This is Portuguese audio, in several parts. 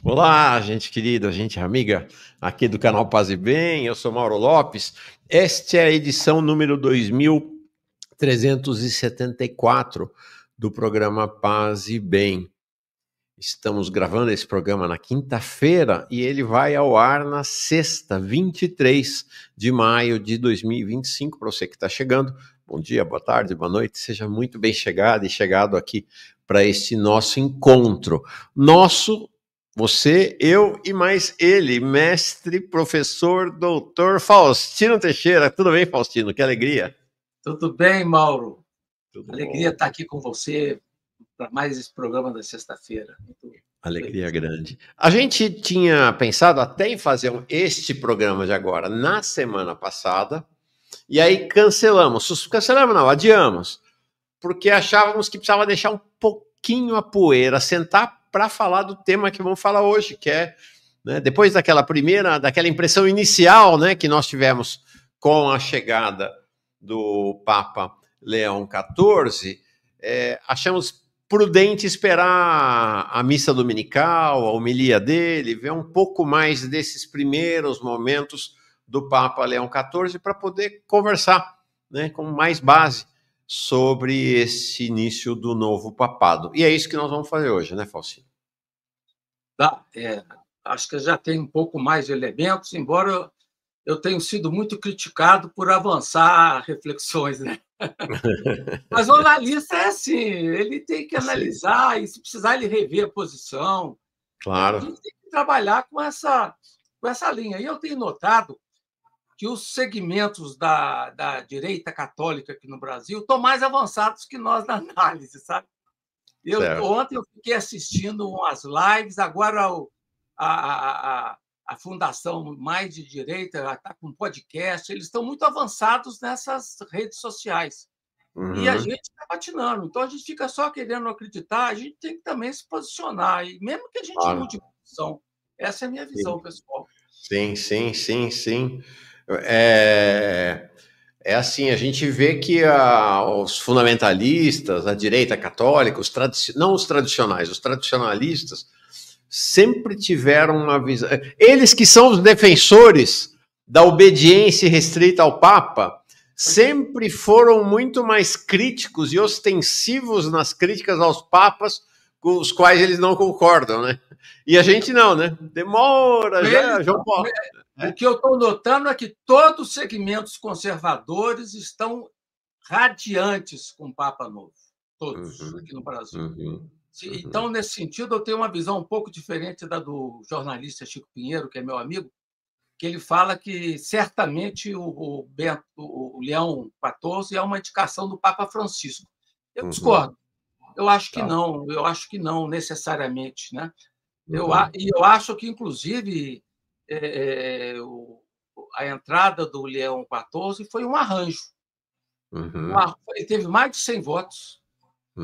Olá, gente querida, gente amiga, aqui do canal Paz e Bem, eu sou Mauro Lopes. Esta é a edição número 2374 do programa Paz e Bem. Estamos gravando esse programa na quinta-feira e ele vai ao ar na sexta, 23 de maio de 2025. Para você que está chegando, bom dia, boa tarde, boa noite, seja muito bem chegado e chegado aqui para este nosso encontro. Você, eu e mais ele, mestre, professor, doutor Faustino Teixeira. Tudo bem, Faustino? Que alegria. Tudo bem, Mauro? Tudo Alegria bom. estar aqui com você para mais esse programa da sexta-feira. Alegria grande. A gente tinha pensado até em fazer este programa de agora na semana passada, e aí cancelamos. Cancelamos não, adiamos, porque achávamos que precisava deixar um pouquinho a poeira sentar para falar do tema que vamos falar hoje, que é, né, depois daquela impressão inicial, né, que nós tivemos com a chegada do Papa Leão XIV, achamos prudente esperar a missa dominical, a homilia dele, ver um pouco mais desses primeiros momentos do Papa Leão XIV para poder conversar, né, com mais base sobre esse início do novo papado. E é isso que nós vamos fazer hoje, né, Faustino? Acho que já tem um pouco mais de elementos, embora eu tenha sido muito criticado por avançar reflexões, né? Mas o analista é assim, ele tem que analisar e, se precisar, ele rever a posição. A Claro. gente tem que trabalhar com essa linha. E eu tenho notado que os segmentos da direita católica aqui no Brasil estão mais avançados que nós na análise, sabe? Ontem eu fiquei assistindo umas lives, agora a Fundação Mais de Direita está com podcast, eles estão muito avançados nessas redes sociais. Uhum. E a gente está patinando. Então, a gente fica só querendo acreditar, a gente tem que também se posicionar, e mesmo que a gente mude de posição. Essa é a minha visão, pessoal. Sim. É assim, a gente vê que os fundamentalistas, a direita católica, não os tradicionais, os tradicionalistas, sempre tiveram uma visão. Eles que são os defensores da obediência restrita ao Papa, sempre foram muito mais críticos e ostensivos nas críticas aos papas com os quais eles não concordam, né? E a gente não, né? Demora, já, João Paulo. O que eu estou notando é que todos os segmentos conservadores estão radiantes com o Papa Novo, todos, aqui no Brasil. Então, nesse sentido, eu tenho uma visão um pouco diferente da do jornalista Chico Pinheiro, que é meu amigo, que ele fala que certamente o Leão XIV é uma indicação do Papa Francisco. Eu discordo. Eu acho que não necessariamente, né? Eu acho que, inclusive, a entrada do Leão XIV foi um arranjo. Ele teve mais de 100 votos.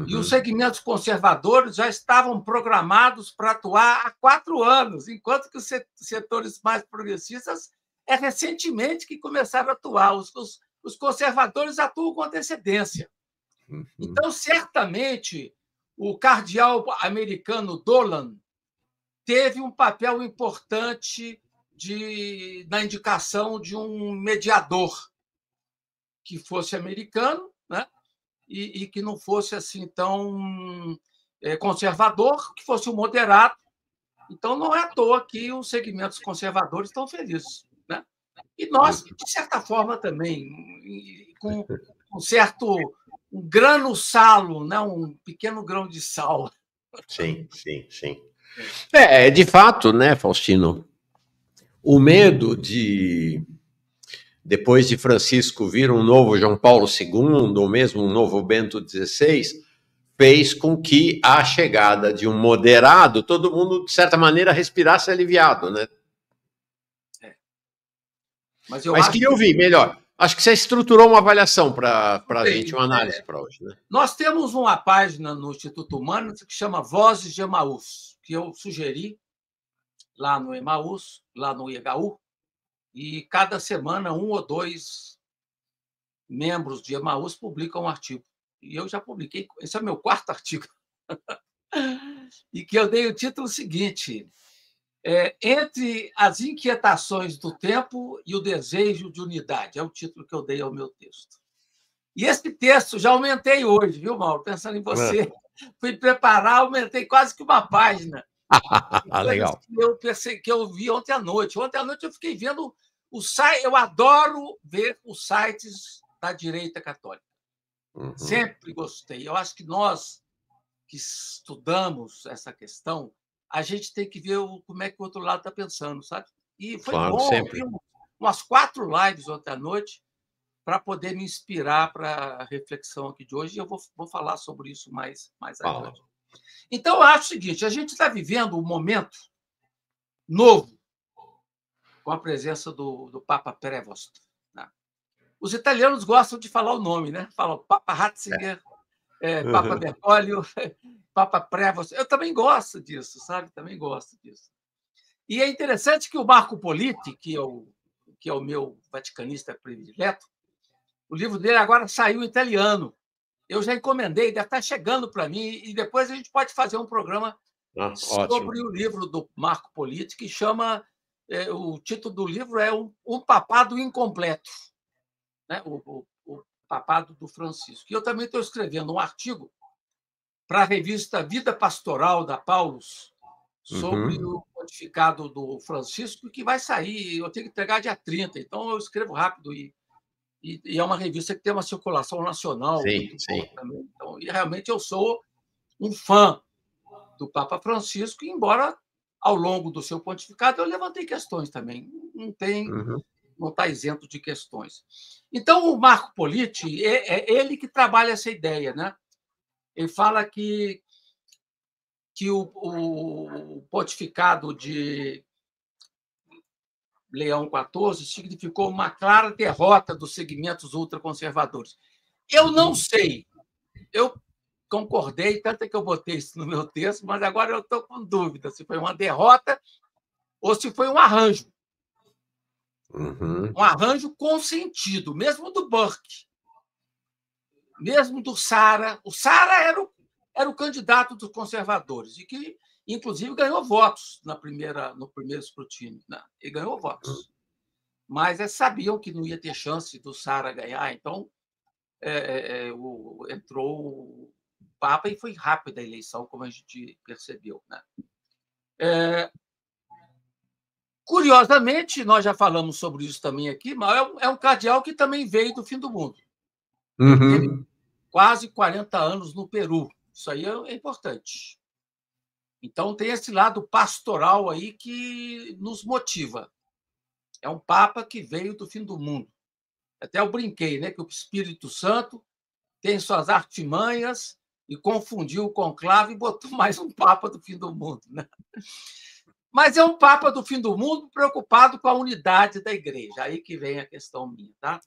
E os segmentos conservadores já estavam programados para atuar há 4 anos, enquanto que os setores mais progressistas recentemente que começaram a atuar. Os conservadores atuam com antecedência. Então, certamente, o cardeal americano Dolan teve um papel importante na indicação de um mediador que fosse americano, né? E que não fosse assim tão conservador, que fosse um moderado. Então, não é à toa que os segmentos conservadores estão felizes, né? E nós, de certa forma, também, com um certo grano salo, né? Um pequeno grão de sal. Sim. De fato, né, Faustino, o medo de, depois de Francisco vir um novo João Paulo II, ou mesmo um novo Bento XVI, fez com que a chegada de um moderado, todo mundo, de certa maneira, respirasse aliviado, né? Mas queria ouvir melhor. Acho que você estruturou uma avaliação para a gente, uma análise para hoje, né? Nós temos uma página no Instituto Humanitas que chama Vozes de Emaús, que eu sugeri lá no Emaús, lá no IHU, e cada semana 1 ou 2 membros de Emaús publicam um artigo. E eu já publiquei, esse é o meu 4º artigo, e que eu dei o título seguinte: Entre as inquietações do tempo e o desejo de unidade. É o título que eu dei ao meu texto. E esse texto já aumentei hoje, viu, Mauro? Pensando em você. Fui preparar, aumentei quase que uma página. Legal. Que eu vi ontem à noite. Ontem à noite eu fiquei vendo o site. Eu adoro ver os sites da direita católica. Sempre gostei. Eu acho que nós que estudamos essa questão, a gente tem que ver como é que o outro lado está pensando, sabe? E foi Claro, bom. sempre. Vi umas 4 lives ontem à noite para poder me inspirar para a reflexão aqui de hoje. E eu vou falar sobre isso mais adiante. Então, eu acho o seguinte: a gente está vivendo um momento novo com a presença do Papa Prevost. Né? Os italianos gostam de falar o nome, né? Falam Papa Ratzinger, Papa Bergoglio, Papa Prevost. Eu também gosto disso, sabe? Também gosto disso. E é interessante que o Marco Politi, que é o meu vaticanista predileto, o livro dele agora saiu em italiano. Eu já encomendei, deve estar chegando para mim, e depois a gente pode fazer um programa sobre o livro do Marco Politi, que chama... o título do livro é Um Papado Incompleto, né? O Papado do Francisco. E eu também estou escrevendo um artigo para a revista Vida Pastoral da Paulus sobre o pontificado do Francisco, que vai sair, eu tenho que entregar dia 30, então eu escrevo rápido e é uma revista que tem uma circulação nacional muito boa também. Então, e realmente eu sou um fã do Papa Francisco, embora ao longo do seu pontificado eu levantei questões também. Não está isento de questões. Então, o Marco Politi é ele que trabalha essa ideia, né? Ele fala que o pontificado de Leão XIV significou uma clara derrota dos segmentos ultraconservadores. Eu não sei. Eu concordei, tanto é que eu botei isso no meu texto, mas agora eu estou com dúvida se foi uma derrota ou se foi um arranjo. Um arranjo consentido, mesmo do Burke, mesmo do Sara. O Sara era o candidato dos conservadores, e que, inclusive, ganhou votos no primeiro escrutínio. Né? Ele ganhou votos. Mas eles sabiam que não ia ter chance do Sara ganhar, então entrou o Papa e foi rápida a eleição, como a gente percebeu. Né? Curiosamente, nós já falamos sobre isso também aqui, mas é um cardeal que também veio do fim do mundo. Ele teve quase 40 anos no Peru. Isso aí é importante. Então, tem esse lado pastoral aí que nos motiva. É um Papa que veio do fim do mundo. Até eu brinquei, né, que o Espírito Santo tem suas artimanhas e confundiu o conclave e botou mais um Papa do fim do mundo. Né? Mas é um Papa do fim do mundo preocupado com a unidade da Igreja. Aí que vem a questão minha. Tá?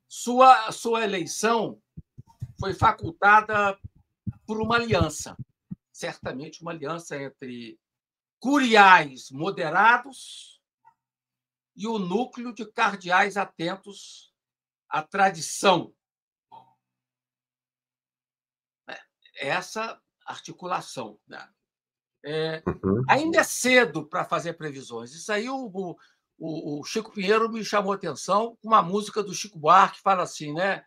Sua eleição foi facultada por uma aliança, certamente uma aliança entre curiais moderados e o núcleo de cardeais atentos à tradição. Essa articulação. Né? Ainda é cedo para fazer previsões. Isso aí o Chico Pinheiro me chamou a atenção com uma música do Chico Buarque que fala assim, né?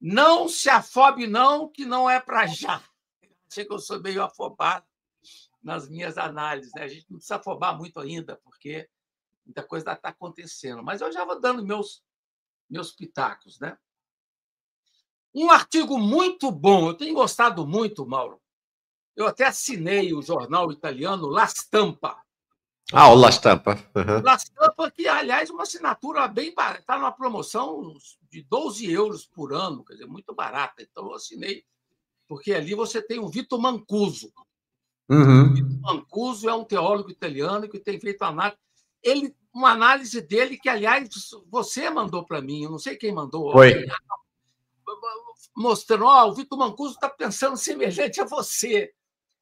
Não se afobe, não, que não é para já. Achei que eu sou meio afobado nas minhas análises. Né? A gente não precisa afobar muito ainda, porque muita coisa está acontecendo. Mas eu já vou dando meus pitacos. Né? Um artigo muito bom, eu tenho gostado muito, Mauro. Eu até assinei o jornal italiano La Stampa. O La Stampa. La Stampa, que, aliás, uma assinatura bem barata. Está numa promoção de 12 euros por ano, quer dizer, muito barata. Então, eu assinei, porque ali você tem o Vito Mancuso. Vito Mancuso é um teólogo italiano que tem feito uma análise dele que, aliás, você mandou para mim, eu não sei quem mandou. Foi. Mostrando, o Vito Mancuso está pensando semelhante a você.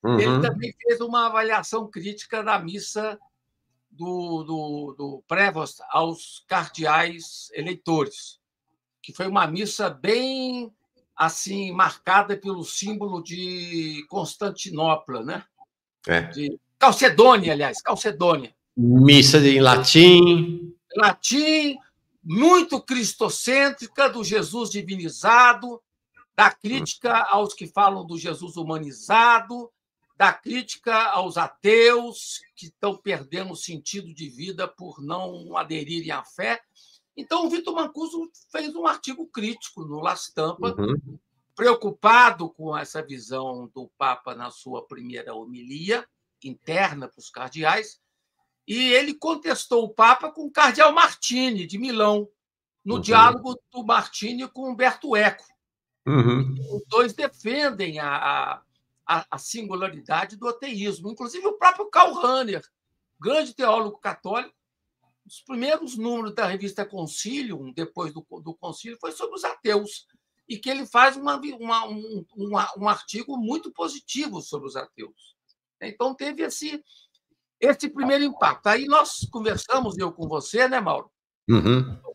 Ele também fez uma avaliação crítica da missa do Prevost aos cardeais eleitores, que foi uma missa bem assim marcada pelo símbolo de Constantinopla, né? de Calcedônia, aliás, Calcedônia. Missa em latim. Latim, muito cristocêntrica, do Jesus divinizado, da crítica aos que falam do Jesus humanizado, da crítica aos ateus que estão perdendo o sentido de vida por não aderirem à fé. Então, o Vitor Mancuso fez um artigo crítico no La Stampa, preocupado com essa visão do Papa na sua primeira homilia interna para os cardeais, e ele contestou o Papa com o cardeal Martini, de Milão, no diálogo do Martini com Umberto Eco. Os dois defendem a singularidade do ateísmo. Inclusive, o próprio Karl Rahner, grande teólogo católico, os primeiros números da revista Concilium, depois do concílio, foi sobre os ateus, e que ele faz um artigo muito positivo sobre os ateus. Então, teve esse primeiro impacto. Aí nós conversamos, eu com você, né, Mauro?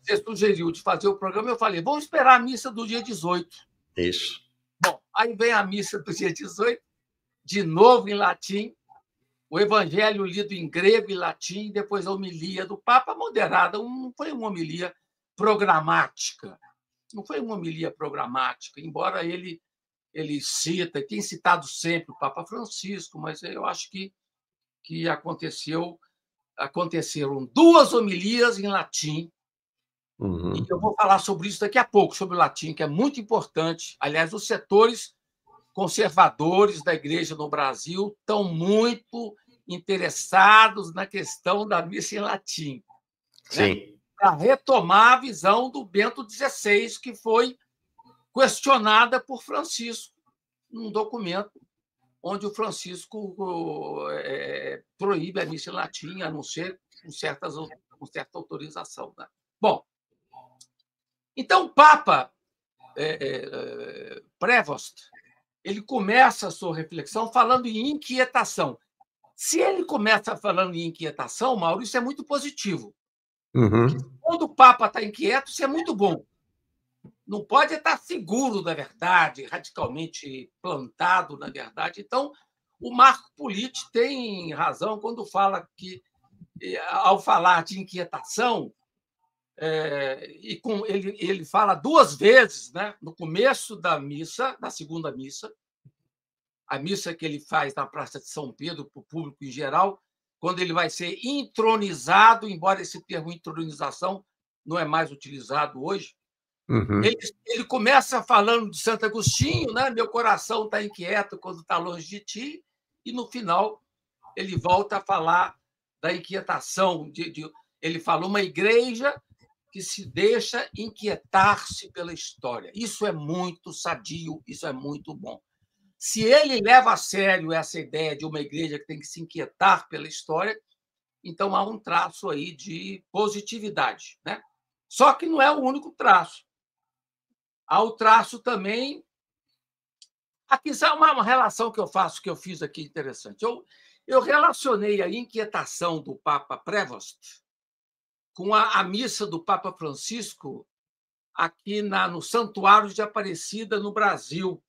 Você sugeriu de fazer o programa, eu falei, vamos esperar a missa do dia 18. Isso. Bom, aí vem a missa do dia 18, de novo em latim, o evangelho lido em grego e latim, depois a homilia do Papa, moderada, não foi uma homilia programática. Não foi uma homilia programática, embora ele cita, tem citado sempre o Papa Francisco, mas eu acho que aconteceram 2 homilias em latim, e eu vou falar sobre isso daqui a pouco, sobre o latim, que é muito importante. Aliás, os setores conservadores da Igreja no Brasil estão muito interessados na questão da missa em latim. Sim. Né? Para retomar a visão do Bento XVI, que foi questionada por Francisco, num documento onde o Francisco proíbe a missa em latim, a não ser com certa autorização. Né? Bom, então o Papa Prevost, ele começa a sua reflexão falando em inquietação. Se ele começa falando em inquietação, Mauro, isso é muito positivo. Quando o Papa está inquieto, isso é muito bom. Não pode estar seguro da verdade, radicalmente plantado na verdade. Então, o Marco Politi tem razão quando fala que, ao falar de inquietação, ele fala 2 vezes, né, no começo da missa, da segunda missa, a missa que ele faz na Praça de São Pedro para o público em geral, quando ele vai ser entronizado, embora esse termo entronização não é mais utilizado hoje. Ele começa falando de Santo Agostinho, né? Meu coração está inquieto quando está longe de ti, e no final ele volta a falar da inquietação. Ele fala uma igreja que se deixa inquietar-se pela história. Isso é muito sadio, isso é muito bom. Se ele leva a sério essa ideia de uma igreja que tem que se inquietar pela história, então há um traço aí de positividade, né? Só que não é o único traço. Há o traço também. Aqui é uma relação que eu fiz aqui interessante. Eu relacionei a inquietação do Papa Prevost com a missa do Papa Francisco aqui no Santuário de Aparecida, no Brasil,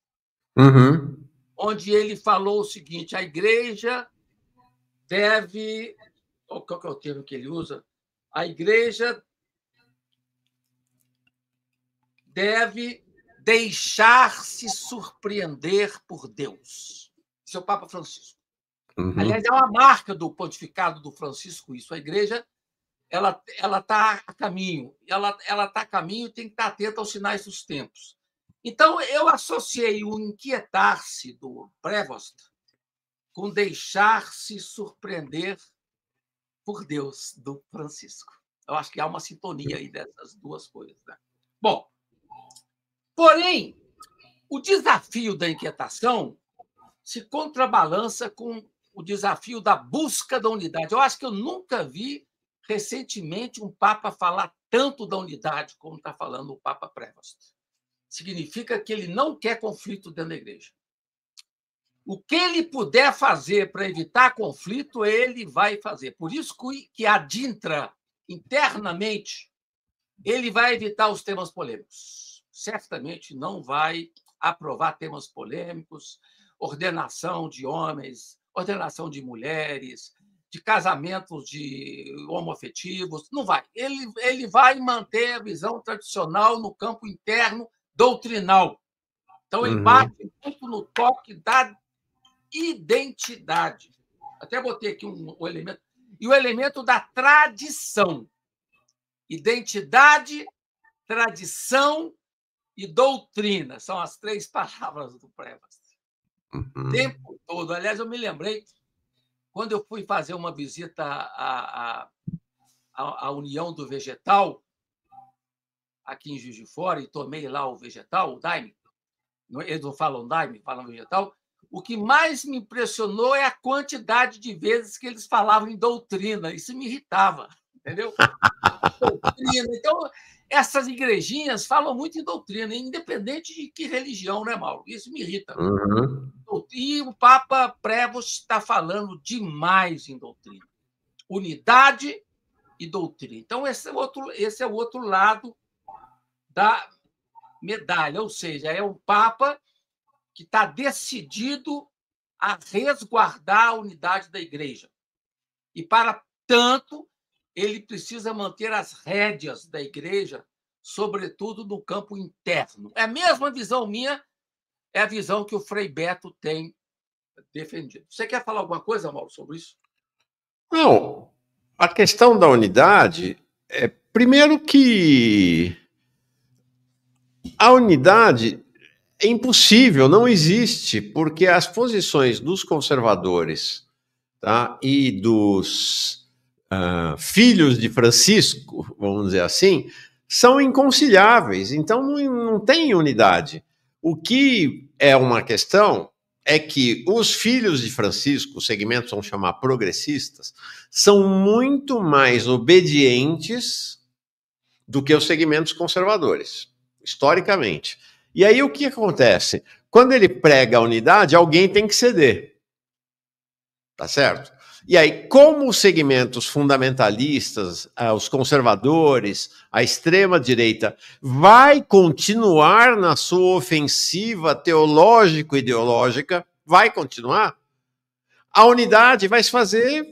onde ele falou o seguinte: a igreja deve. Qual que é o termo que ele usa? A igreja deve deixar-se surpreender por Deus. Esse é o Papa Francisco. Aliás, é uma marca do pontificado do Francisco isso. A igreja ela está a caminho. Ela está a caminho e tem que estar atenta aos sinais dos tempos. Então, eu associei o inquietar-se do Prevost com deixar-se surpreender por Deus, do Francisco. Eu acho que há uma sintonia aí dessas 2 coisas. Né? Bom, porém, o desafio da inquietação se contrabalança com o desafio da busca da unidade. Eu acho que eu nunca vi recentemente um Papa falar tanto da unidade como está falando o Papa Prevost. Significa que ele não quer conflito dentro da igreja. O que ele puder fazer para evitar conflito, ele vai fazer. Por isso que adintra internamente, ele vai evitar os temas polêmicos. Certamente não vai aprovar temas polêmicos, ordenação de homens, ordenação de mulheres, de casamentos de homoafetivos, não vai. Ele vai manter a visão tradicional no campo interno doutrinal. Então, ele bate muito no toque da identidade. Até botei aqui um elemento. E o elemento da tradição. Identidade, tradição e doutrina. São as 3 palavras do Prevost. O tempo todo. Aliás, eu me lembrei, quando eu fui fazer uma visita à União do Vegetal, aqui em Juiz de Fora, e tomei lá o vegetal, o Daime. Eles não falam Daime, falam vegetal. O que mais me impressionou é a quantidade de vezes que eles falavam em doutrina. Isso me irritava, entendeu? Doutrina. Então, essas igrejinhas falam muito em doutrina, independente de que religião, né, Mauro? Isso me irrita. E o Papa Prevost está falando demais em doutrina. Unidade e doutrina. Então, esse é o outro lado da medalha, ou seja, é um Papa que está decidido a resguardar a unidade da Igreja. E, para tanto, ele precisa manter as rédeas da Igreja, sobretudo no campo interno. É a mesma visão minha, é a visão que o Frei Beto tem defendido. Você quer falar alguma coisa, Mauro, sobre isso? Não. A questão da unidade é, primeiro, que a unidade é impossível, não existe, porque as posições dos conservadores, tá, e dos filhos de Francisco, vamos dizer assim, são inconciliáveis. Então não tem unidade. O que é uma questão é que os filhos de Francisco, os segmentos vão chamar progressistas, são muito mais obedientes do que os segmentos conservadores, historicamente. E aí o que acontece? Quando ele prega a unidade, alguém tem que ceder. Tá certo? E aí, como os segmentos fundamentalistas, os conservadores, a extrema-direita, vai continuar na sua ofensiva teológico-ideológica, vai continuar, a unidade vai se fazer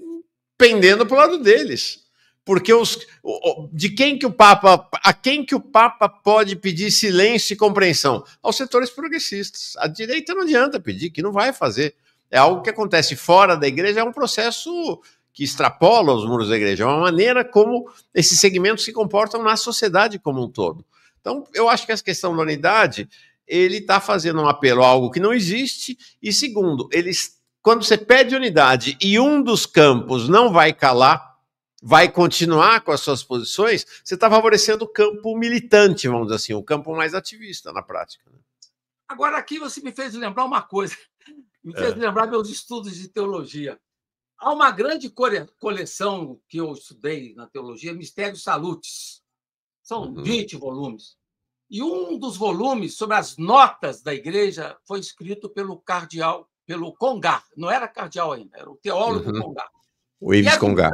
pendendo para o lado deles. Porque a quem que o Papa pode pedir silêncio e compreensão? Aos setores progressistas. A direita não adianta pedir, que não vai fazer. É algo que acontece fora da igreja, é um processo que extrapola os muros da igreja, é uma maneira como esses segmentos se comportam na sociedade como um todo. Então, eu acho que essa questão da unidade, ele está fazendo um apelo a algo que não existe, e segundo, quando você pede unidade e um dos campos não vai calar, vai continuar com as suas posições, você está favorecendo o campo militante, vamos dizer assim, o campo mais ativista na prática. Agora, aqui você me fez lembrar uma coisa, me fez lembrar meus estudos de teologia. Há uma grande coleção que eu estudei na teologia, Mistérios Salutis. São 20 volumes. E um dos volumes sobre as notas da igreja foi escrito pelo Congar. Não era cardeal ainda, era o teólogo Congar. O Ives Congar.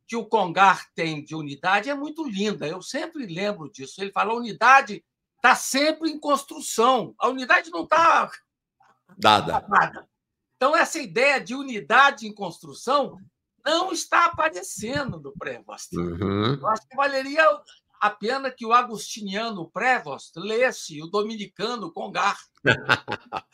Que o Congar tem de unidade é muito linda. Eu sempre lembro disso. Ele fala: a unidade está sempre em construção. A unidade não está dada. Então, essa ideia de unidade em construção não está aparecendo no Prevost. Eu acho que valeria a pena que o agustiniano Prevost lesse o dominicano Congar.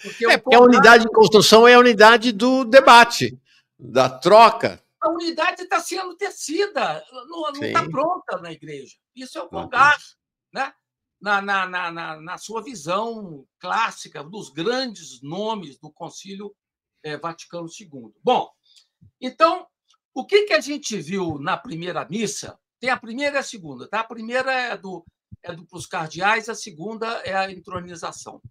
Porque a unidade em construção é a unidade do debate, da troca. A unidade está sendo tecida, não está pronta na igreja. Isso é o Congar, né? Na sua visão clássica dos grandes nomes do Concílio Vaticano II. Bom, então, o que a gente viu na primeira missa? Tem a primeira e a segunda, tá? A primeira é para os cardeais, a segunda é a entronização.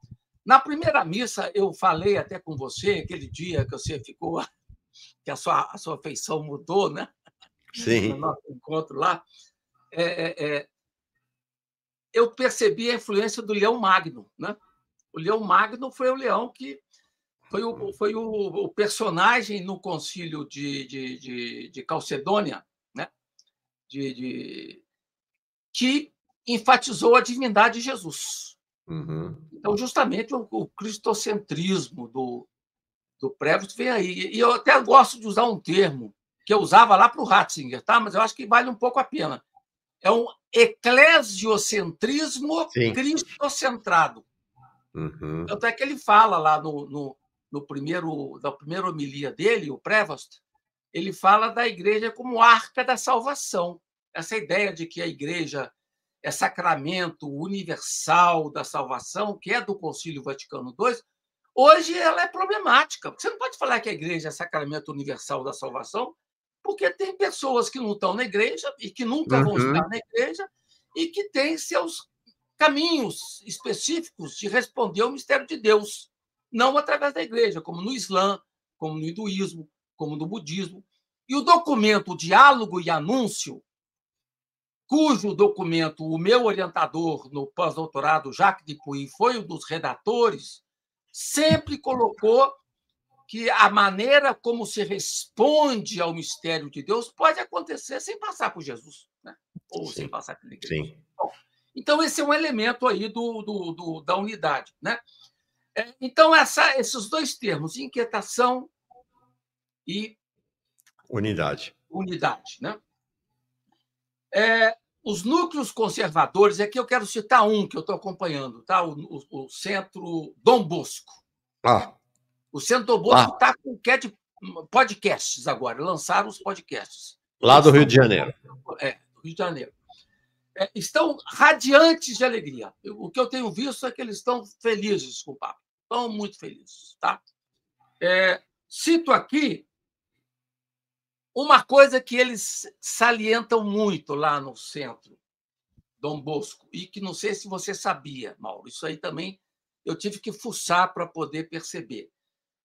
Na primeira missa, eu falei até com você, aquele dia que você ficou, que a sua feição mudou, né? Sim. No nosso encontro lá. Eu percebi a influência do Leão Magno, né? O Leão Magno foi o leão que foi o personagem no concílio de Calcedônia, né? Que enfatizou a divindade de Jesus. Então, justamente o cristocentrismo do Prevost vem aí. E eu até gosto de usar um termo que eu usava lá para o Ratzinger, tá? Mas eu acho que vale um pouco a pena. É um eclesiocentrismo cristocentrado. Uhum. Tanto é que ele fala lá na primeira homilia dele, o Prevost, ele fala da igreja como arca da salvação. Essa ideia de que a igreja é sacramento universal da salvação, que é do Concílio Vaticano II, hoje ela é problemática. Você não pode falar que a igreja é sacramento universal da salvação, porque tem pessoas que não estão na igreja e que nunca vão estar na igreja e que têm seus caminhos específicos de responder ao mistério de Deus, não através da igreja, como no Islã, como no hinduísmo, como no budismo. E o documento Diálogo e Anúncio, cujo documento o meu orientador no pós-doutorado, Jacques Dupuy, foi um dos redatores, sempre colocou que a maneira como se responde ao mistério de Deus pode acontecer sem passar por Jesus, né? Ou sem passar pela igreja. Bom, então, esse é um elemento aí da unidade, né? Então, esses dois termos, inquietação e unidade, né? Os núcleos conservadores, aqui eu quero citar um que eu estou acompanhando, tá? O Centro Dom Bosco. O Centro Dom Bosco está com de podcasts agora, lançaram os podcasts. Lá do Rio de Janeiro. Do Rio de Janeiro. Estão radiantes de alegria. O que eu tenho visto é que eles estão felizes com o Papa. Estão muito felizes. Tá? Cito aqui uma coisa que eles salientam muito lá no Centro Dom Bosco, e que não sei se você sabia, Mauro. Isso aí também eu tive que fuçar para poder perceber.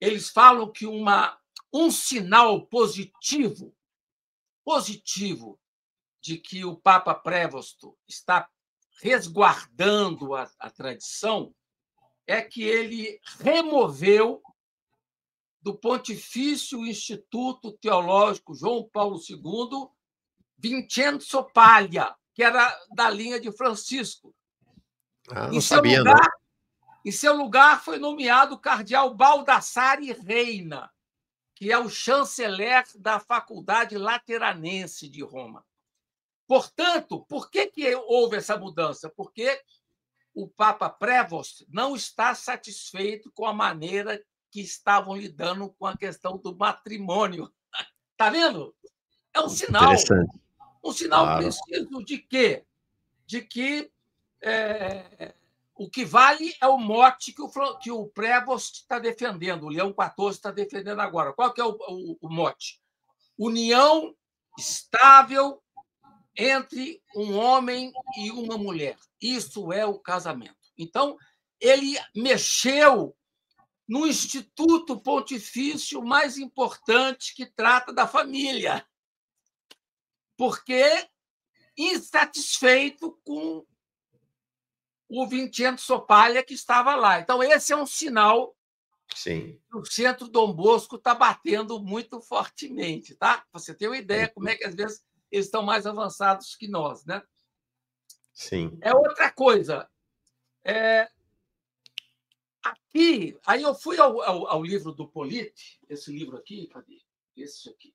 Eles falam que um sinal positivo de que o Papa Prevost está resguardando a tradição é que ele removeu do Pontifício Instituto Teológico João Paulo II Vincenzo Paglia, que era da linha de Francisco. Em seu lugar foi nomeado o cardeal Baldassare Reina, que é o chanceler da Faculdade Lateranense de Roma. Portanto, por que houve essa mudança? Porque o Papa Prevost não está satisfeito com a maneira que estavam lidando com a questão do matrimônio. Está vendo? É um sinal. Um sinal preciso de quê? De que o que vale é o mote que o Prevost está defendendo, o Leão XIV está defendendo agora. Qual que é o mote? União estável entre um homem e uma mulher. Isso é o casamento. Então, ele mexeu no instituto pontifício mais importante que trata da família, porque insatisfeito com o Vincenzo Paglia que estava lá. Então, esse é um sinal que o Centro Dom Bosco está batendo muito fortemente. Tá? Você tem uma ideia como é que, às vezes, eles estão mais avançados que nós. Né? Sim. Outra coisa. Aqui, aí eu fui ao livro do Politi, esse livro aqui, cadê? Esse aqui.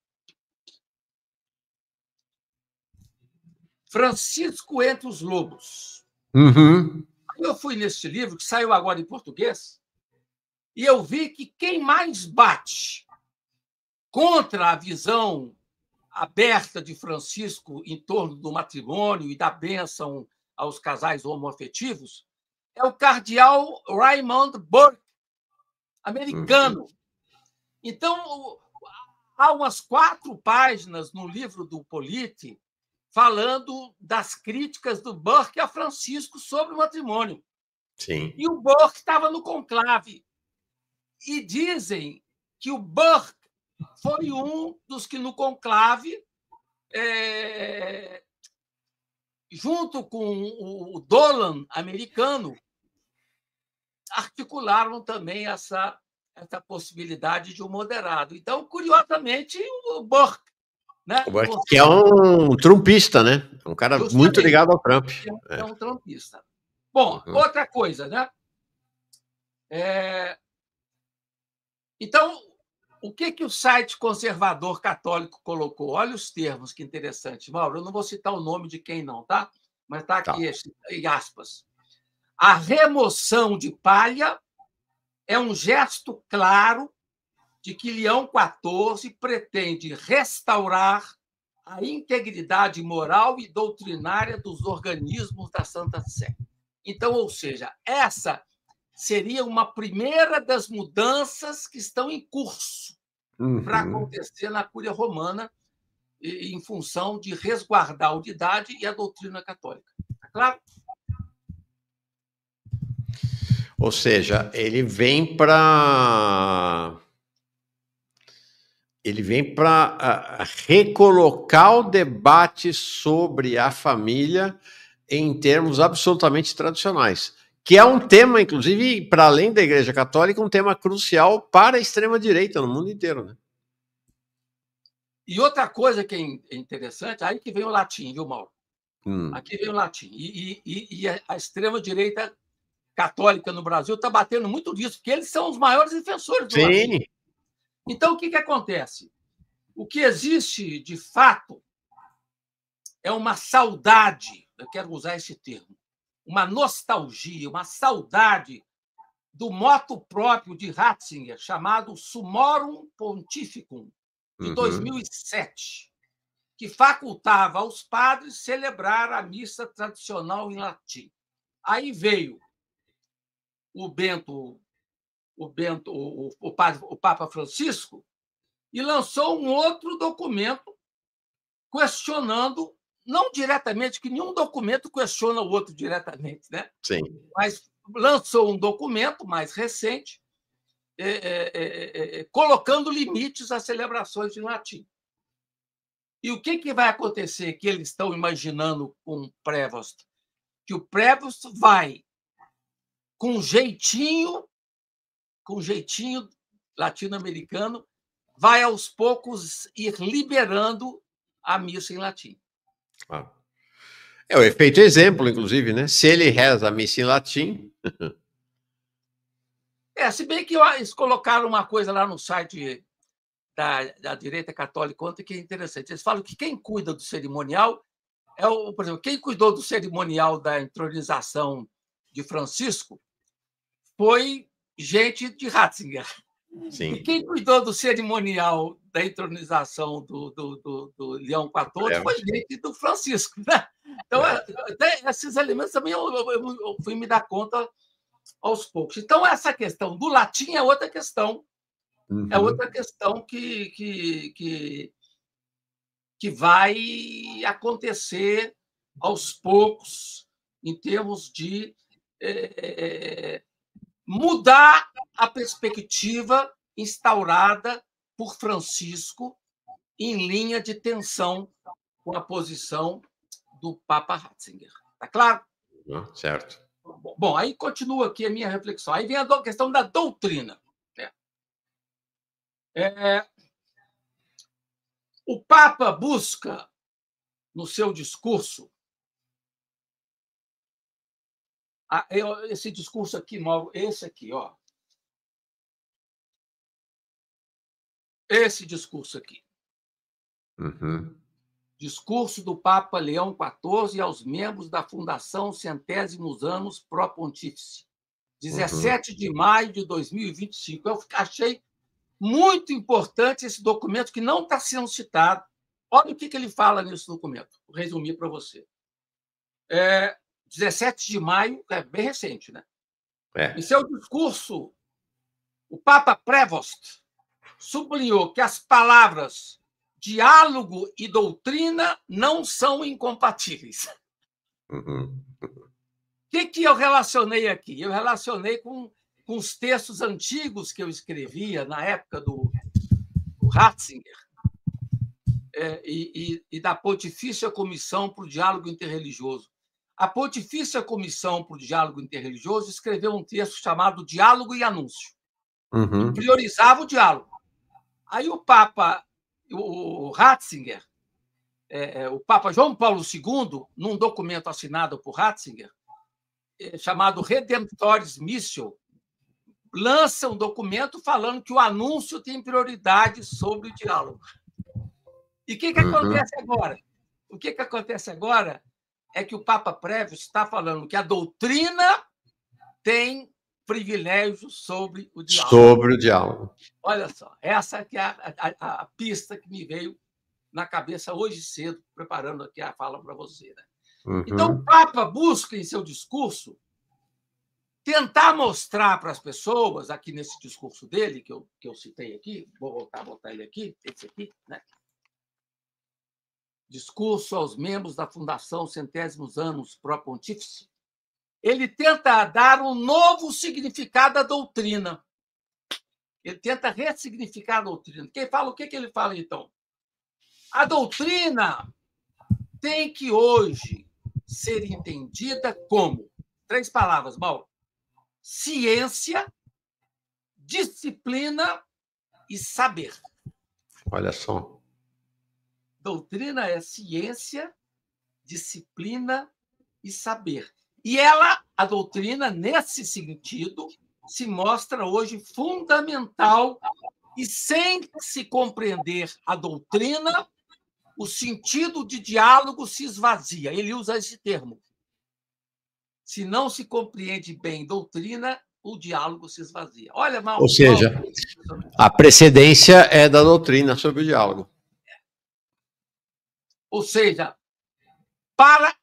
Francisco entre os Lobos. Uhum. Eu fui nesse livro, que saiu agora em português, e eu vi que quem mais bate contra a visão aberta de Francisco em torno do matrimônio e da bênção aos casais homoafetivos é o cardeal Raymond Burke, americano. Uhum. Então, há umas 4 páginas no livro do Politi falando das críticas do Burke a Francisco sobre o matrimônio. Sim. E o Burke estava no conclave. E dizem que o Burke foi um dos que, no conclave, junto com o Dolan americano, articularam também essa possibilidade de um moderado. Então, curiosamente, o Burke, né? O Burke, que é um trumpista, né? Um cara muito ligado ao Trump. É um trumpista. Bom, outra coisa, né? Então, o que o site conservador católico colocou? Olha os termos, que interessante. Mauro, eu não vou citar o nome de quem não, tá? Mas está aqui, em aspas. A remoção de palha é um gesto claro de que Leão XIV pretende restaurar a integridade moral e doutrinária dos organismos da Santa Sé. Então, ou seja, essa seria uma primeira das mudanças que estão em curso para acontecer na Cúria Romana, em função de resguardar a unidade e a doutrina católica. Está claro? Ou seja, ele vem para recolocar o debate sobre a família em termos absolutamente tradicionais, que é um tema, inclusive, para além da Igreja Católica, um tema crucial para a extrema-direita no mundo inteiro, né? E outra coisa que é interessante, aí que vem o latim, viu, Mauro? Aqui vem o latim. E a extrema-direita católica no Brasil está batendo muito nisso, porque eles são os maiores defensores do latim. Então, o que acontece? O que existe, de fato, é uma saudade, eu quero usar esse termo, uma nostalgia, uma saudade do moto próprio de Ratzinger, chamado Summorum Pontificum, de 2007, que facultava aos padres celebrar a missa tradicional em latim. Aí veio o Papa Francisco e lançou um outro documento questionando, não diretamente, que nenhum documento questiona o outro diretamente, né? Sim. Mas lançou um documento mais recente, colocando limites às celebrações em latim. E o que vai acontecer que eles estão imaginando com o Prevost? Que o Prevost vai, com jeitinho latino-americano, vai aos poucos ir liberando a missa em latim. É o efeito exemplo, inclusive, né? Se ele reza a missa em latim. Se bem que eles colocaram uma coisa lá no site da direita católica ontem que é interessante. Eles falam que quem cuida do cerimonial por exemplo, quem cuidou do cerimonial da entronização de Francisco foi gente de Ratzinger. Sim. E quem cuidou do cerimonial da entronização do Leão XIV foi gente do Francisco, né? Então, até esses elementos também eu fui me dar conta aos poucos. Então, essa questão do latim é outra questão. É outra questão que vai acontecer aos poucos, em termos de mudar a perspectiva instaurada por Francisco em linha de tensão com a posição do Papa Ratzinger. Está claro? Certo. Bom, aí continua aqui a minha reflexão. Aí vem a questão da doutrina. O Papa busca, no seu discurso, esse discurso aqui, Mauro, esse aqui, ó. Esse discurso aqui. Discurso do Papa Leão XIV aos membros da Fundação Centésimos Anos Pro Pontífice, 17 de maio de 2025. Eu achei muito importante esse documento, que não está sendo citado. Olha o que ele fala nesse documento. Vou resumir para você. 17 de maio, é bem recente, né? Em seu discurso, o Papa Prevost sublinhou que as palavras diálogo e doutrina não são incompatíveis. O que eu relacionei aqui? Eu relacionei com os textos antigos que eu escrevia na época do Ratzinger e da Pontifícia Comissão para o Diálogo Interreligioso. A Pontifícia Comissão para o Diálogo Interreligioso escreveu um texto chamado Diálogo e Anúncio, que priorizava o diálogo. Aí o Papa, o Ratzinger, o Papa João Paulo II, num documento assinado por Ratzinger, chamado Redemptoris Missio, lança um documento falando que o anúncio tem prioridade sobre o diálogo. E o que acontece agora? O que acontece agora é que o Papa Prévio está falando que a doutrina tem privilégios sobre o diálogo. Sobre o diálogo. Olha só, essa que é a pista que me veio na cabeça hoje cedo, preparando aqui a fala para você. Né? Então, o Papa busca, em seu discurso, tentar mostrar para as pessoas, aqui nesse discurso dele, que eu citei aqui, vou voltar a botar ele aqui, esse aqui, né? Discurso aos membros da Fundação Centésimos Anos Pro Pontífice, ele tenta dar um novo significado à doutrina. Ele tenta ressignificar a doutrina. Quem fala, o que ele fala, então? A doutrina tem que hoje ser entendida como 3 palavras, Mauro: ciência, disciplina e saber. Olha só. Doutrina é ciência, disciplina e saber. E a doutrina, nesse sentido, se mostra hoje fundamental, e sem se compreender a doutrina, o sentido de diálogo se esvazia. Ele usa esse termo. Se não se compreende bem doutrina, o diálogo se esvazia. Olha, Mauro. Ou seja, a precedência é da doutrina sobre o diálogo. Ou seja, para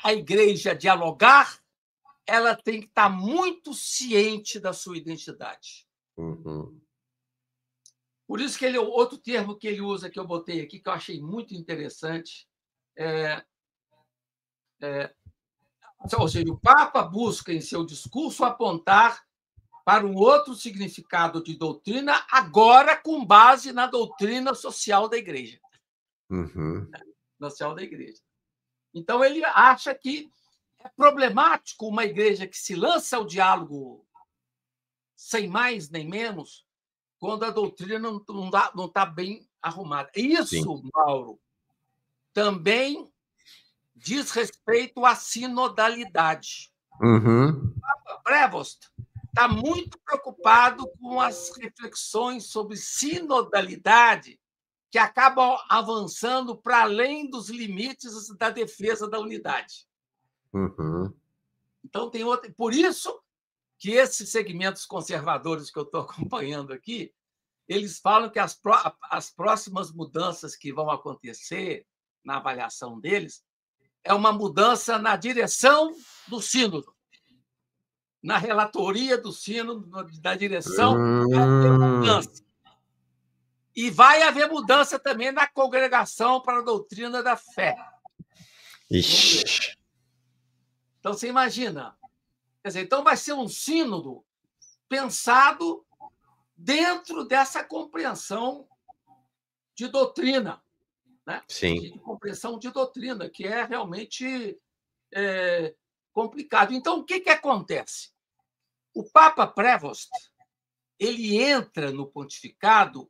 a igreja dialogar, ela tem que estar muito ciente da sua identidade. Por isso que outro termo que ele usa, que eu botei aqui, que eu achei muito interessante, ou seja, o Papa busca, em seu discurso, apontar para um outro significado de doutrina, agora com base na doutrina social da igreja. Social da igreja. Então, ele acha que é problemático uma igreja que se lança ao diálogo sem mais nem menos, quando a doutrina não está bem arrumada. Isso, sim, Mauro, também diz respeito à sinodalidade. O Papa Prévost está muito preocupado com as reflexões sobre sinodalidade, que acabam avançando para além dos limites da defesa da unidade. Então, tem outra. Por isso que esses segmentos conservadores que eu estou acompanhando aqui, eles falam que as próximas mudanças que vão acontecer na avaliação deles é uma mudança na direção do sínodo, na relatoria do sínodo, da direção da mudança. E vai haver mudança também na congregação para a doutrina da fé. Ixi. Então, você imagina. Quer dizer, então vai ser um sínodo pensado dentro dessa compreensão de doutrina. Né? Sim. De compreensão de doutrina, que é realmente complicado. Então, o que acontece? O Papa Prévost, ele entra no pontificado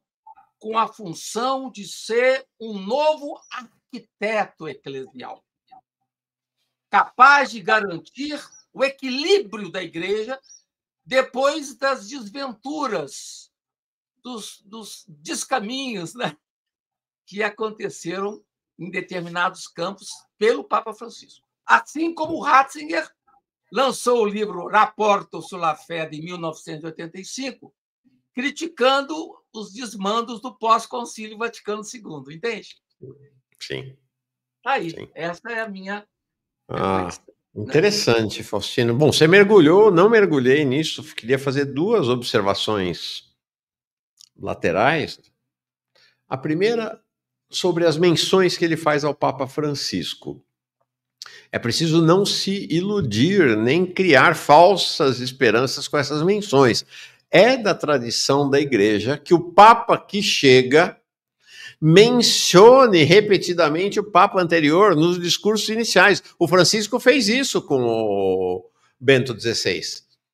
com a função de ser um novo arquiteto eclesial, capaz de garantir o equilíbrio da igreja depois das desventuras, dos descaminhos, né, que aconteceram em determinados campos pelo Papa Francisco. Assim como o Ratzinger lançou o livro Rapporto sulla Fede, em 1985, criticando os desmandos do pós-concílio Vaticano II, entende? Sim. Aí, sim. Essa é a minha reflexão. Interessante, Faustino. Bom, você mergulhou, não mergulhei nisso, queria fazer 2 observações laterais. A primeira, sobre as menções que ele faz ao Papa Francisco. É preciso não se iludir, nem criar falsas esperanças com essas menções. É da tradição da igreja que o Papa que chega mencione repetidamente o Papa anterior nos discursos iniciais. O Francisco fez isso com o Bento XVI.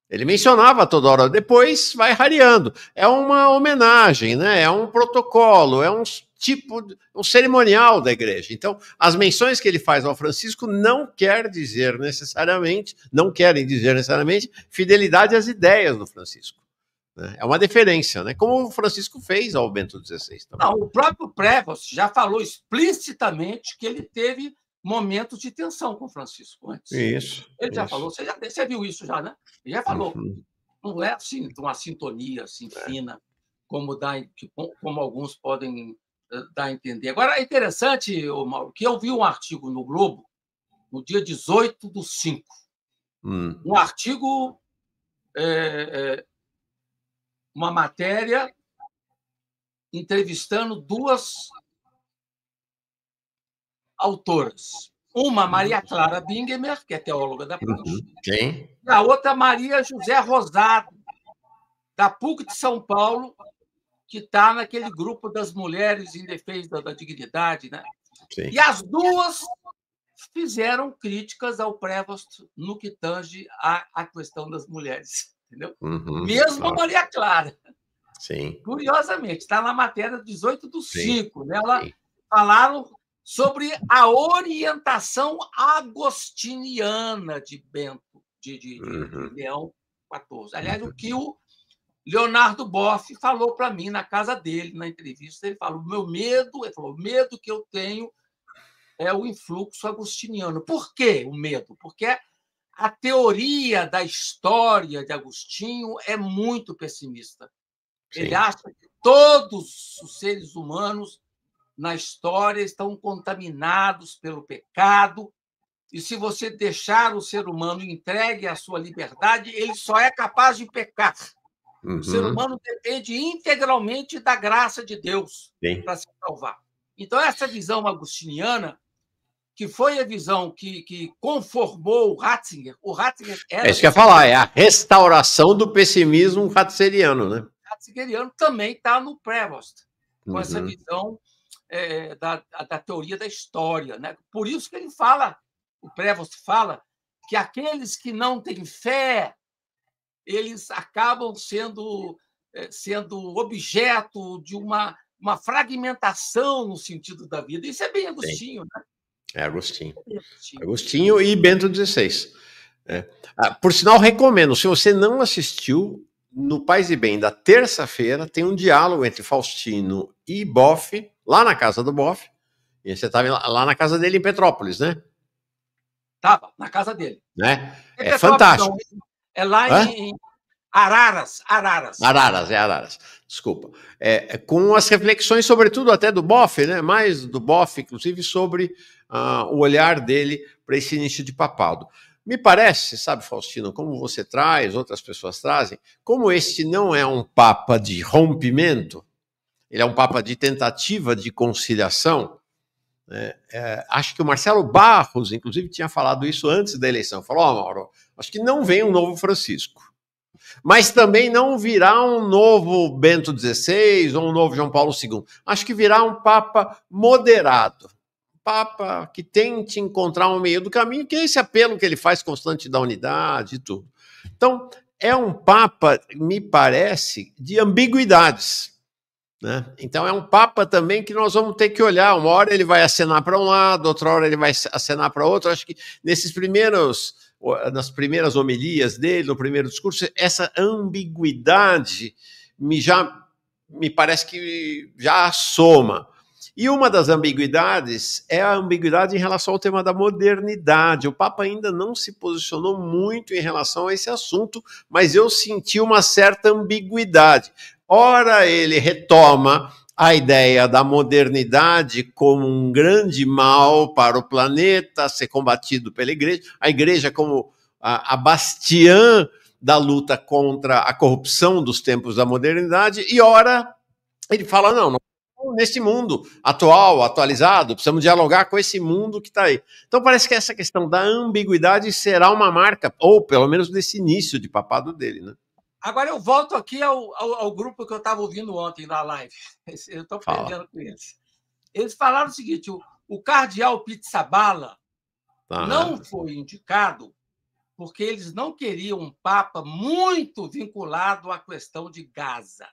Ele mencionava toda hora, depois vai rareando. É uma homenagem, né? É um protocolo, é um cerimonial da igreja. Então, as menções que ele faz ao Francisco não querem dizer necessariamente fidelidade às ideias do Francisco. Né? É uma deferência, né? Como o Francisco fez ao Bento XVI também. Não, o próprio Prevost já falou explicitamente que ele teve momentos de tensão com o Francisco antes. Isso. Ele já falou, você viu isso já, né? Ele já falou. Uhum. Não é assim uma sintonia assim fina, como alguns podem dar a entender. Agora, é interessante, Mauro, que eu vi um artigo no Globo, no dia 18/5. Um artigo, uma matéria entrevistando duas autoras. Uma, Maria Clara Bingemer, que é teóloga da PUC, e a outra, Maria José Rosado, da PUC de São Paulo, que está naquele grupo das mulheres em defesa da dignidade. Né? Sim. E as duas fizeram críticas ao Prevost no que tange à questão das mulheres. Entendeu? Mesmo a Maria Clara. Sim. Curiosamente, está na matéria 18/5. Né? Ela falaram sobre a orientação agostiniana de Bento, de Leão XIV. Aliás, o que o Leonardo Boff falou para mim na casa dele, na entrevista. Ele falou: o medo que eu tenho é o influxo agostiniano. Por quê o medo? Porque a teoria da história de Agostinho é muito pessimista. Sim. Ele acha que todos os seres humanos na história estão contaminados pelo pecado, e se você deixar o ser humano entregue à sua liberdade, ele só é capaz de pecar. O ser humano depende integralmente da graça de Deus para se salvar. Então, essa visão agostiniana, que foi a visão que conformou o Ratzinger era... É isso que eu ia falar, é a restauração do pessimismo ratzingeriano, né? O ratzingeriano também está no Prevost, com essa visão da teoria da história. Né? Por isso que ele fala, o Prevost fala, que aqueles que não têm fé, eles acabam sendo objeto de uma fragmentação no sentido da vida. Isso é bem Agostinho, né? É Agostinho. Agostinho e Bento XVI. Por sinal, recomendo, se você não assistiu, no Paz e Bem da terça-feira tem um diálogo entre Faustino e Boff, lá na casa do Boff. E você estava lá na casa dele em Petrópolis, né? Estava, na casa dele. Né? É fantástico. Não, é lá em Araras. Araras. Desculpa. Com as reflexões, sobretudo até do Boff, né? Mais do Boff, inclusive, sobre o olhar dele para esse início de papado. Me parece, sabe, Faustino, como você traz, outras pessoas trazem, como este não é um papa de rompimento, ele é um papa de tentativa de conciliação. Acho que o Marcelo Barros, inclusive, tinha falado isso antes da eleição. Falou: Mauro, acho que não vem um novo Francisco, mas também não virá um novo Bento XVI ou um novo João Paulo II. Acho que virá um papa moderado. Papa que tente encontrar um meio do caminho, que é esse apelo que ele faz constante da unidade e tudo. Então, é um papa, me parece, de ambiguidades. Né? Então, é um papa também que nós vamos ter que olhar. Uma hora ele vai acenar para um lado, outra hora ele vai acenar para outro. Acho que nas primeiras homilias dele, no primeiro discurso, essa ambiguidade me parece que já assoma. E uma das ambiguidades é a ambiguidade em relação ao tema da modernidade. O Papa ainda não se posicionou muito em relação a esse assunto, mas eu senti uma certa ambiguidade. Ora, ele retoma a ideia da modernidade como um grande mal para o planeta a ser combatido pela igreja, a igreja como a bastiã da luta contra a corrupção dos tempos da modernidade, e ora, ele fala, não nesse mundo atual, atualizado, precisamos dialogar com esse mundo que está aí. Então parece que essa questão da ambiguidade será uma marca, ou pelo menos desse início de papado dele, né? Agora eu volto aqui ao grupo que eu estava ouvindo ontem na live. Eu estou aprendendo com eles. Eles falaram o seguinte: o cardeal Pizzaballa não foi indicado porque eles não queriam um papa muito vinculado à questão de Gaza.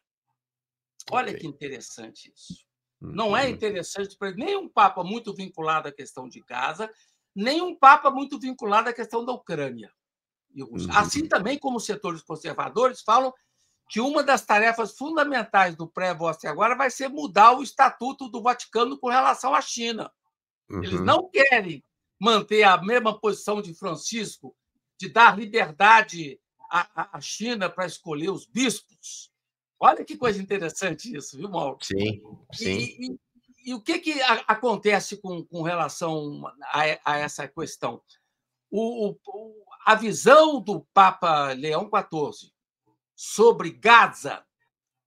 Olha que interessante isso. Não é interessante para nem um papa muito vinculado à questão de Gaza, nem um papa muito vinculado à questão da Ucrânia e Rússia. Assim também como os setores conservadores falam que uma das tarefas fundamentais do pré-Voste agora vai ser mudar o Estatuto do Vaticano com relação à China. Eles não querem manter a mesma posição de Francisco, de dar liberdade à China para escolher os bispos. Olha que coisa interessante isso, viu, Mauro? Sim, sim. E o que acontece com relação a essa questão? A visão do Papa Leão XIV sobre Gaza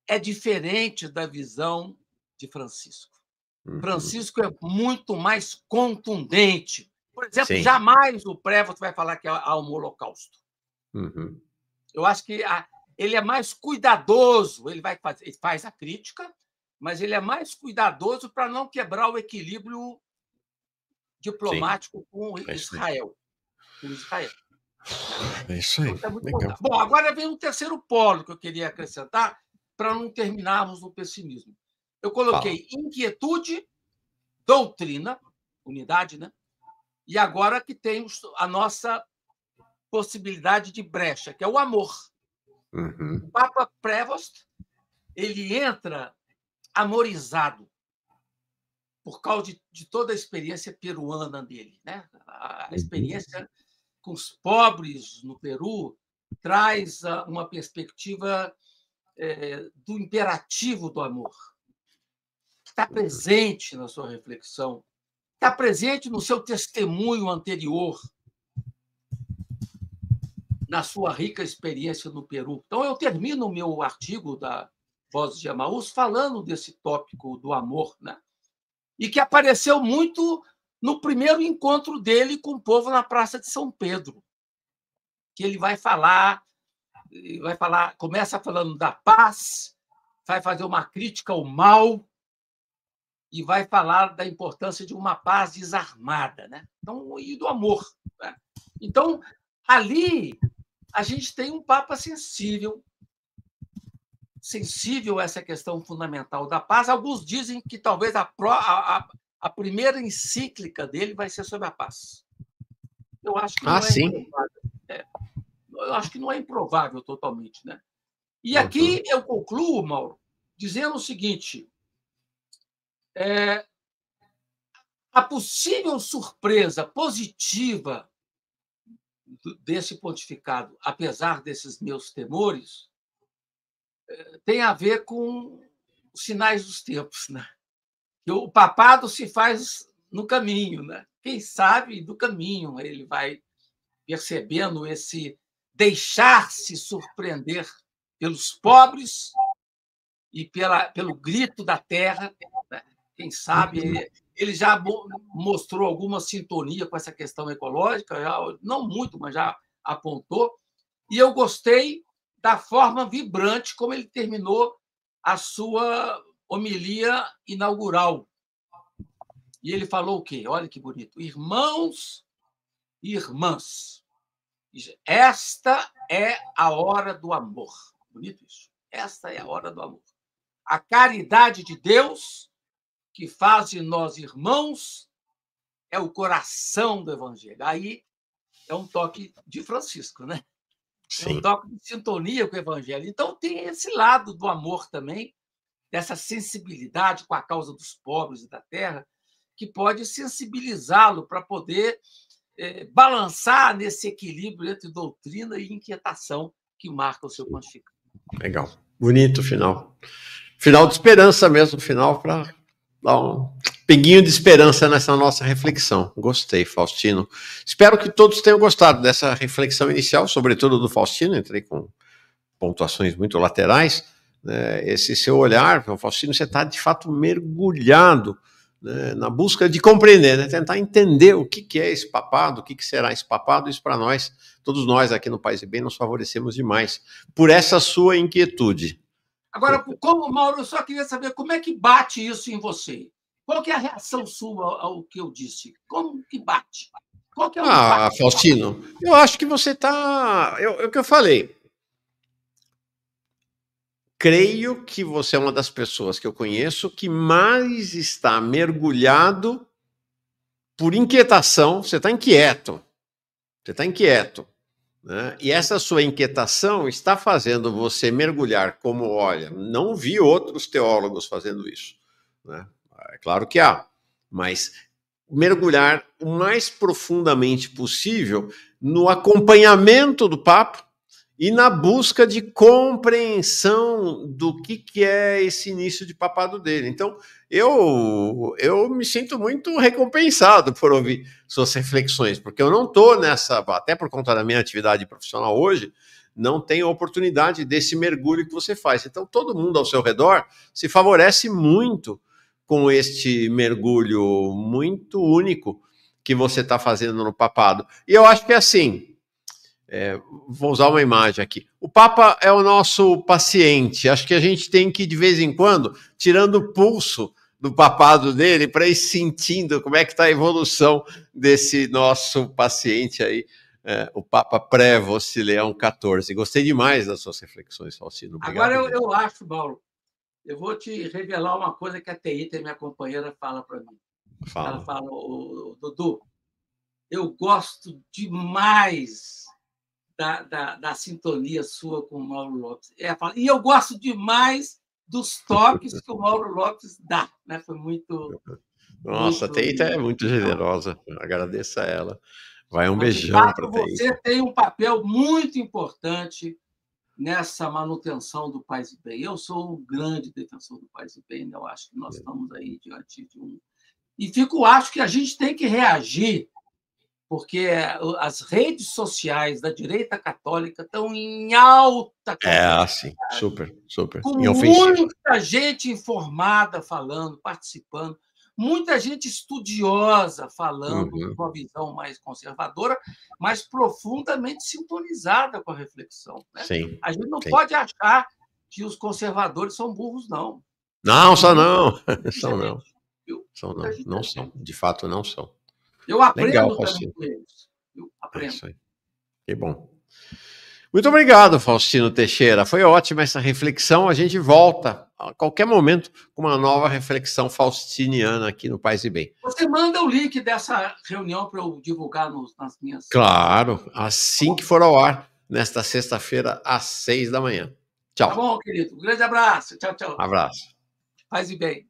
é diferente da visão de Francisco. Francisco é muito mais contundente. Por exemplo, Sim. jamais o Prévost vai falar que há um holocausto. Eu acho que ele é mais cuidadoso, ele faz a crítica, mas ele é mais cuidadoso para não quebrar o equilíbrio diplomático com Israel. É isso aí. Bom, agora vem um terceiro polo que eu queria acrescentar para não terminarmos no pessimismo. Eu coloquei inquietude, doutrina, unidade, né? E agora que temos a nossa possibilidade de brecha, que é o amor. O Papa Prévost, ele entra amorizado por causa de toda a experiência peruana dele, né? A experiência com os pobres no Peru traz uma perspectiva do imperativo do amor. Está presente na sua reflexão, está presente no seu testemunho anterior, na sua rica experiência no Peru. Então, eu termino o meu artigo da Voz de Emaús falando desse tópico do amor, né? E que apareceu muito no primeiro encontro dele com o povo na Praça de São Pedro, que ele vai falar, começa falando da paz, vai fazer uma crítica ao mal e vai falar da importância de uma paz desarmada, né? Então, e do amor, né? Então, ali a gente tem um Papa sensível a essa questão fundamental da paz. Alguns dizem que talvez a primeira encíclica dele vai ser sobre a paz. Eu acho que não é improvável. Eu acho que não é improvável totalmente, né? E aqui eu concluo, Mauro, dizendo o seguinte: a possível surpresa positiva desse pontificado, apesar desses meus temores, tem a ver com os sinais dos tempos, né? Que o papado se faz no caminho, né? Quem sabe do caminho ele vai percebendo esse deixar-se surpreender pelos pobres e pelo grito da terra, né? Quem sabe ele já mostrou alguma sintonia com essa questão ecológica, não muito, mas já apontou. E eu gostei da forma vibrante como ele terminou a sua homilia inaugural. E ele falou o quê? Olha que bonito. Irmãos e irmãs, esta é a hora do amor. Bonito isso. Esta é a hora do amor. A caridade de Deus, que faz de nós irmãos, é o coração do Evangelho. Aí é um toque de Francisco, né? É um toque de sintonia com o Evangelho. Então, tem esse lado do amor também, dessa sensibilidade com a causa dos pobres e da terra, que pode sensibilizá-lo para poder balançar nesse equilíbrio entre doutrina e inquietação que marca o seu pontificado. Legal. Bonito o final. Final de esperança mesmo, final para dar um pinguinho de esperança nessa nossa reflexão. Gostei, Faustino. Espero que todos tenham gostado dessa reflexão inicial, sobretudo do Faustino. Entrei com pontuações muito laterais. Esse seu olhar, Faustino, você está de fato mergulhado, né, na busca de compreender, né, tentar entender o que é esse papado, o que será esse papado. Isso para nós, todos nós aqui no Paz e Bem, nos favorecemos demais por essa sua inquietude. Agora, como, Mauro, eu só queria saber como é que bate isso em você. Qual que é a reação sua ao que eu disse? Como que bate? Qual que é o impacto? Faustino, eu acho que você está... É o que eu falei. Creio que você é uma das pessoas que eu conheço que mais está mergulhado por inquietação. Você está inquieto. né? E essa sua inquietação está fazendo você mergulhar como, olha, não vi outros teólogos fazendo isso, né? É claro que há, mas mergulhar o mais profundamente possível no acompanhamento do Papa e na busca de compreensão do que é esse início de papado dele. Então, eu me sinto muito recompensado por ouvir suas reflexões, porque eu não estou nessa, até por conta da minha atividade profissional hoje, não tenho a oportunidade desse mergulho que você faz. Então, todo mundo ao seu redor se favorece muito com este mergulho muito único que você está fazendo no papado. E eu acho que é assim, vou usar uma imagem aqui. O Papa é o nosso paciente. Acho que a gente tem que, de vez em quando, tirando o pulso do papado dele para ir sentindo como é que está a evolução desse nosso paciente aí, o Papa pré-Voci Leão XIV. Gostei demais das suas reflexões, Faustino. Obrigado. Agora eu acho, Mauro, eu vou te revelar uma coisa que a Teíta, minha companheira, fala para mim. Fala. Ela fala, Dudu, eu gosto demais da sintonia sua com o Mauro Lopes. E eu gosto demais dos toques que o Mauro Lopes dá. Né? Foi muito... Nossa, a Teíta é muito generosa. Agradeço a ela. Vai um Mas, beijão para a Teíta. Você tem um papel muito importante nessa manutenção do Paz e Bem. Eu sou um grande defensor do Paz e Bem. Né? Eu acho que nós estamos aí diante de um... E acho que a gente tem que reagir, porque as redes sociais da direita católica estão em alta sim, super. Com muita gente informada falando, participando, muita gente estudiosa falando, com uma visão mais conservadora, mas profundamente sintonizada com a reflexão. Né? Sim, a gente não pode achar que os conservadores são burros, não. Não, são não. São não. Não são. são. De fato, não são. Eu aprendo também com eles. Eu aprendo. Isso aí. Que bom. Muito obrigado, Faustino Teixeira. Foi ótima essa reflexão. A gente volta a qualquer momento com uma nova reflexão faustiniana aqui no Paz e Bem. Você manda o link dessa reunião para eu divulgar nas minhas... Claro, assim que for ao ar, nesta sexta-feira, às 6 da manhã. Tchau. Tá bom, querido. Um grande abraço. Tchau, tchau. Abraço. Paz e Bem.